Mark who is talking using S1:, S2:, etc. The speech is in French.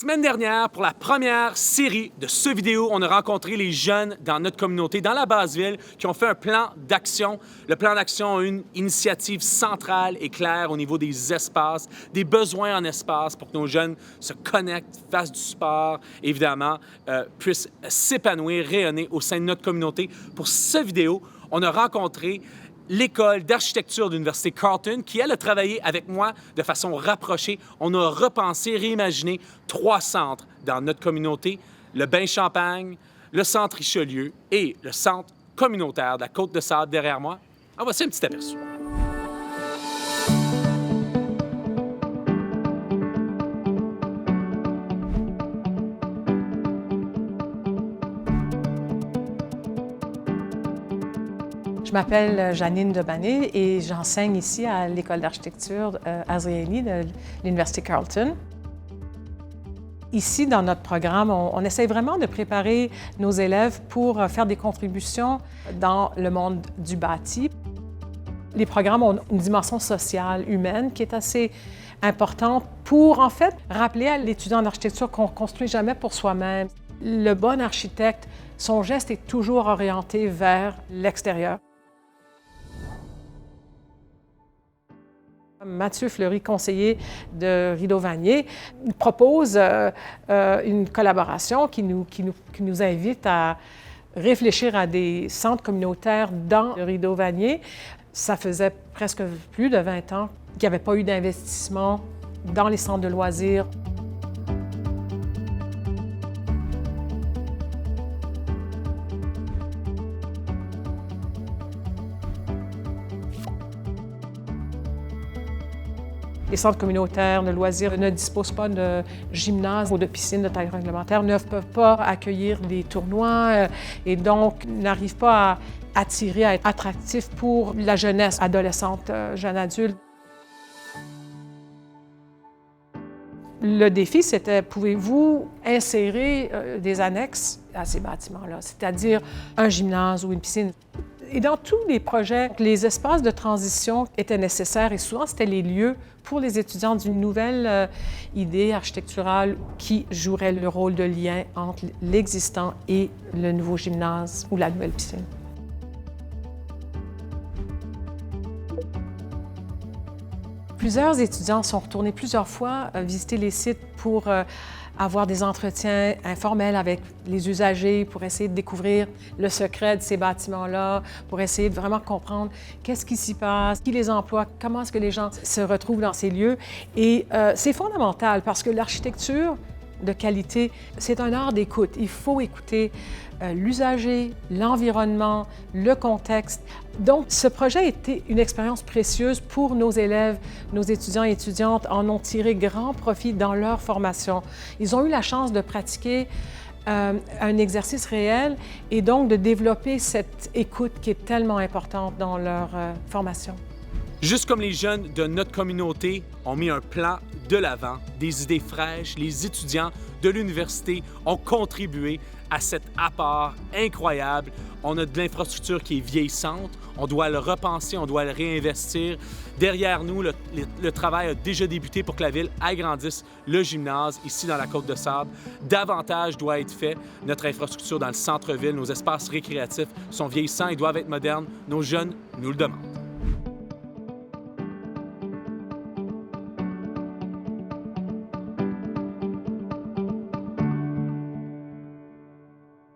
S1: Semaine dernière, pour la première série de ce vidéo, on a rencontré les jeunes dans notre communauté, dans la Basse-Ville, qui ont fait un plan d'action. Le plan d'action a une initiative centrale et claire au niveau des espaces, des besoins en espace pour que nos jeunes se connectent, fassent du sport, évidemment, puissent s'épanouir, rayonner au sein de notre communauté. Pour cette vidéo, on a rencontré l'école d'architecture de l'Université Carleton, qui, elle, a travaillé avec moi de façon rapprochée. On a repensé, réimaginé 3 centres dans notre communauté, le Bain-Champagne, le Centre Richelieu et le Centre communautaire de la Côte-de-Sable derrière moi. En voici un petit aperçu.
S2: Je m'appelle Janine Debané et j'enseigne ici à l'École d'architecture Azrieli de l'Université Carleton. Ici, dans notre programme, on essaie vraiment de préparer nos élèves pour faire des contributions dans le monde du bâti. Les programmes ont une dimension sociale, humaine, qui est assez importante pour, en fait, rappeler à l'étudiant en architecture qu'on ne construit jamais pour soi-même. Le bon architecte, son geste est toujours orienté vers l'extérieur. Mathieu Fleury, conseiller de Rideau-Vanier, propose une collaboration qui nous invite à réfléchir à des centres communautaires dans Rideau-Vanier. Ça faisait presque plus de 20 ans qu'il n'y avait pas eu d'investissement dans les centres de loisirs. Les centres communautaires de loisirs ne disposent pas de gymnase ou de piscine de taille réglementaire, ne peuvent pas accueillir des tournois et donc n'arrivent pas à attirer, à être attractifs pour la jeunesse adolescente, jeune adulte. Le défi, c'était, pouvez-vous insérer des annexes à ces bâtiments-là, c'est-à-dire un gymnase ou une piscine? Et dans tous les projets, les espaces de transition étaient nécessaires et souvent, c'était les lieux pour les étudiants d'une nouvelle idée architecturale qui jouerait le rôle de lien entre l'existant et le nouveau gymnase ou la nouvelle piscine. Plusieurs étudiants sont retournés plusieurs fois visiter les sites pour avoir des entretiens informels avec les usagers pour essayer de découvrir le secret de ces bâtiments-là, pour essayer de vraiment comprendre qu'est-ce qui s'y passe, qui les emploie, comment est-ce que les gens se retrouvent dans ces lieux. Et c'est fondamental parce que l'architecture de qualité, c'est un art d'écoute. Il faut écouter l'usager, l'environnement, le contexte. Donc, ce projet a été une expérience précieuse pour nos élèves, nos étudiants et étudiantes en ont tiré grand profit dans leur formation. Ils ont eu la chance de pratiquer un exercice réel et donc de développer cette écoute qui est tellement importante dans leur formation.
S1: Juste comme les jeunes de notre communauté ont mis un plan de l'avant, des idées fraîches, les étudiants de l'université ont contribué à cet apport incroyable. On a de l'infrastructure qui est vieillissante, on doit le repenser, on doit le réinvestir. Derrière nous, le travail a déjà débuté pour que la ville agrandisse le gymnase ici dans la Côte-de-Sable. Davantage doit être fait. Notre infrastructure dans le centre-ville, nos espaces récréatifs sont vieillissants et doivent être modernes. Nos jeunes nous le demandent.